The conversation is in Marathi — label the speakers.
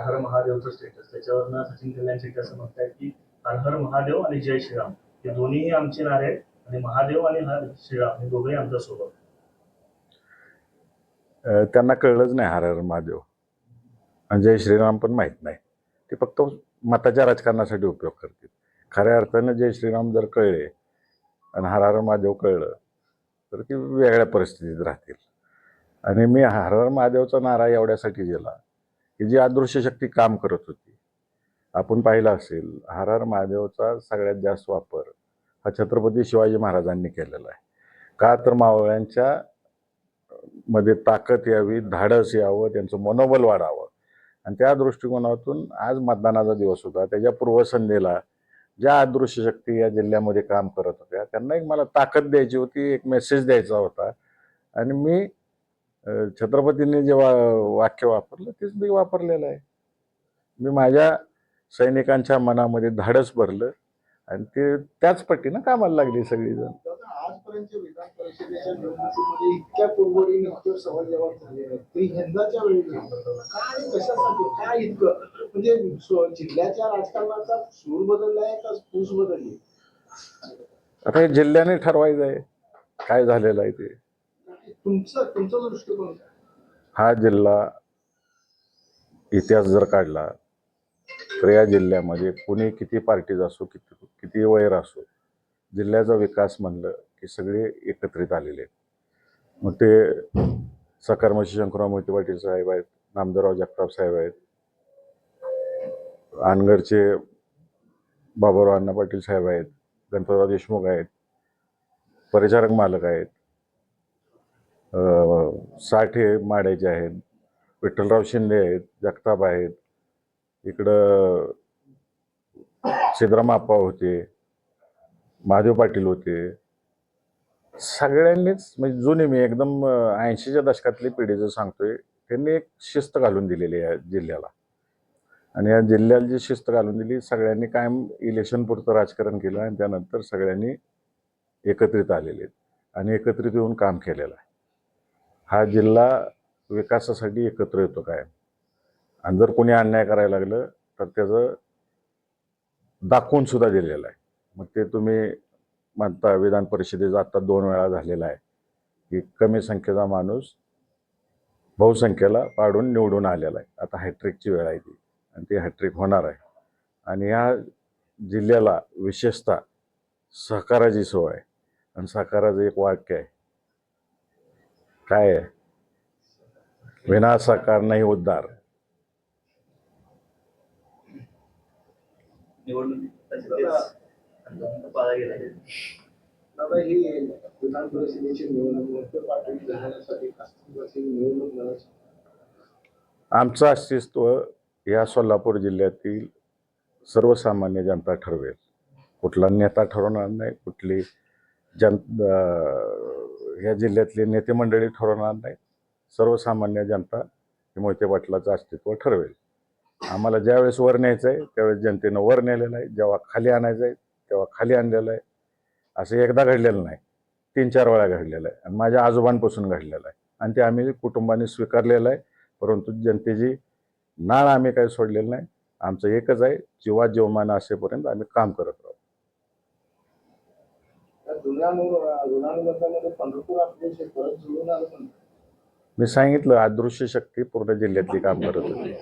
Speaker 1: हर हर महादेवचं स्टेटस, त्याच्यावरनं सचिन कल्याण शेट्टी असं म्हणतायत की हर हर महादेव आणि जय श्रीराम हे दोन्हीही आमचे नारे आहेत आणि महादेव आणि हर श्रीराम हे दोघेही आमच्या सोबत.
Speaker 2: त्यांना कळलंच नाही हर हर महादेव आणि जय श्रीराम पण माहीत नाही. ते फक्त मताच्या राजकारणासाठी उपयोग करतील. खऱ्या अर्थानं जय श्रीराम जर कळले आणि हर हर महादेव कळलं तर ती वेगळ्या परिस्थितीत राहतील. आणि मी हर हर महादेवचा नारा एवढ्यासाठी दिला की जी अदृश्य शक्ती काम करत होती. आपण पाहिलं असेल हर हर महादेवचा सगळ्यात जास्त वापर हा छत्रपती शिवाजी महाराजांनी केलेला आहे. का तर मावळ्यांच्या मध्ये ताकद यावी, धाडस यावं, त्यांचं मनोबल वाढावं. आणि त्या दृष्टिकोनातून आज मतदानाचा दिवस होता. त्याच्या पूर्वसंध्येला ज्या अदृश्य शक्ती या जिल्ह्यामध्ये काम करत होत्या त्यांना एक मला ताकद द्यायची होती, एक मेसेज द्यायचा होता. आणि मी छत्रपतींनी जे वाक्य वापरलं तेच मी वापरलेलं आहे. मी माझ्या सैनिकांच्या मनामध्ये धाडस भरलं आणि ते त्याच पट्टीनं कामाला लागली सगळीजण.
Speaker 3: आजपर्यंत विधान परिषदेच्या निवडणुकीमध्ये इतक्या पूर्वडी नृत्य सहजेवन झाले नाही. ते यंदाच्या वेळी काय कशासाठी काय इतकं म्हणजे जिल्ह्याच्या राजकारणाचा सूर बदललाय का फूस बदलली?
Speaker 2: आता हे जिल्ह्याने ठरवायचं आहे काय झालेलं आहे ते.
Speaker 3: तुमचा दृष्टिकोन
Speaker 2: हा जिल्हा इतिहास जर काढला तर या जिल्ह्यामध्ये कुणी किती पार्टीज असो, किती वैर असो, जिल्ह्याचा विकास म्हणलं की सगळे एकत्रित आलेले आहेत. मग ते सकर्मशी शंकरराव मोहिते पाटील साहेब आहेत, नामदेवराव जगताप साहेब आहेत, अनगरचे बाबूराव अण्णा पाटील साहेब आहेत, गणपतराव देशमुख आहेत, परिचारक मालक आहेत, साठे माड्याचे आहेत, विठ्ठलराव शिंदे आहेत, जगताप आहेत, इकडं सिद्धराम आप्पा होते, महादेव पाटील होते. सगळ्यांनीच म्हणजे जुने मी एकदम 80च्या दशकातली पिढीचं सांगतोय, त्यांनी एक शिस्त घालून दिलेली आहे जिल्ह्याला. आणि या जिल्ह्याला जी शिस्त घालून दिली, सगळ्यांनी कायम इलेक्शन पुरतं राजकारण केलं आणि त्यानंतर सगळ्यांनी एकत्रित आलेले आहेत आणि एकत्रित येऊन काम केलेलं आहे. हा जिल्हा विकासासाठी एकत्र येतो काय. आणि जर कोणी अन्याय करायला लागलं तर त्याचं दाखवून सुद्धा दिलेलं आहे. मग ते तुम्ही म्हणता विधान परिषदेचा आता 2 वेळा झालेला आहे की कमी संख्येचा माणूस बहुसंख्येला पाडून निवडून आलेला आहे. आता हॅट्रिकची वेळ आहे ती आणि ती हॅट्रिक होणार आहे. आणि या जिल्ह्याला विशेषतः सहकाराची सोय आहे. आणि सहकाराचं एक वाक्य आहे, काय आहे, विनासहकार नाही उद्धार.
Speaker 3: दादा ही विधान परिषदेची निवडणूक
Speaker 2: आमचं अस्तित्व या सोलापूर जिल्ह्यातील सर्वसामान्य जनता ठरवेल. कुठला नेता ठरवणार नाही, कुठली ह्या जिल्ह्यातली नेते मंडळी ठरवणार नाही. सर्वसामान्य जनता हे मोहिते पाटलाचं अस्तित्व ठरवेल. आम्हाला ज्यावेळेस वर न्यायचं आहे त्यावेळेस जनतेनं वर नेलेलं आहे, जेव्हा खाली आणायचं आहे तेव्हा खाली आणलेलं आहे. असं एकदा घडलेलं नाही, 3-4 वेळा घडलेलं आहे आणि माझ्या आजोबांपासून घडलेलं आहे. आणि ते आम्ही कुटुंबाने स्वीकारलेलं आहे. परंतु जनतेची नाळ आम्ही काही सोडलेलं नाही. आमचं एकच आहे, जीवात जीवमान असेपर्यंत आम्ही काम करत राहू. मी सांगितलं अदृश्य शक्ती पूर्ण जिल्ह्यातली काम करत होती.